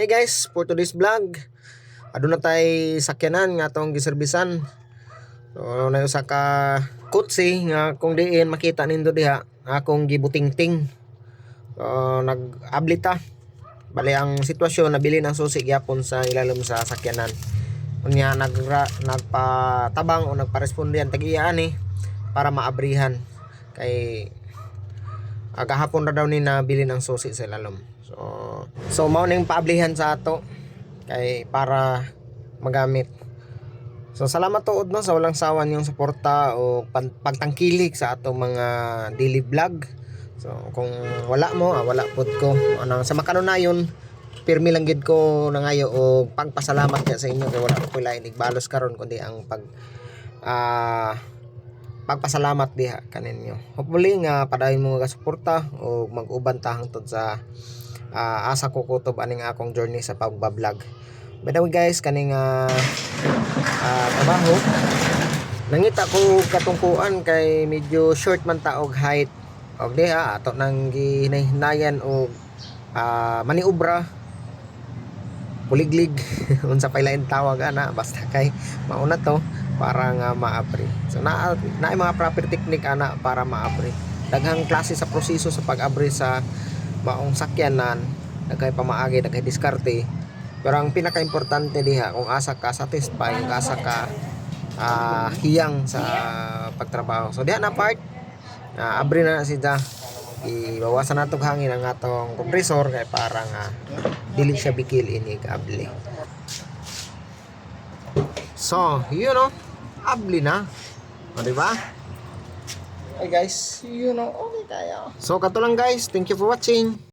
Hey guys, for today's vlog, aduna tay sakyanan nga tong giserbisan. So na usa ka kutsi nga kung diin makita nindo diha, akong gibutingting. So nag-ablita. Bali ang sitwasyon, nabili ng susi gyapon sa ilalim sa sakyanan. Unya nagpatabang o nagparespondihan tag-iya ani para maabrihan kay agahapon ra daw ni nabili ng susi sa ilalim. So mao ning paablihan sa ato kay para magamit. So salamat tuod no sa walang sawan yung suporta o pagtangkilik sa atong mga daily vlog. So kung wala mo, wala pud ko. Ano sa makanunayon, pirmi lang gid ko nangayo o pagpasalamat sa inyo kay wala ko lain igbalos karon kundi ang pagpasalamat diha kaninyo. Hopefully nga padayon mo nga suporta o mag-uban ta hangtod sa asa ko kutob aning akong journey sa pagbablog. By the way guys, kaning trabaho nangita ko katungkuan kay medyo short man ta og height og diha ato nang ginahinayan og maniobra puliglig unsa pay lain tawag ana basta kay mauna to para nga maapri. So na mga proper technique ana para maapri. Daghang klase sa proseso sa pag-abri sa maong sakyanan, daghay pamaagi, daghay diskarte. Pero ang pinaka-importante diha kung asa ka satisfy, kung asa ka hiyang sa pagtrabaho. So diha na part abri na siya. Ibawasan natong hangin ang atong compressor kay para nga dili siya bikil ini abli. So, you know, abli na. O diba? Hey guys, you know, okay tayo. So kato lang guys, thank you for watching.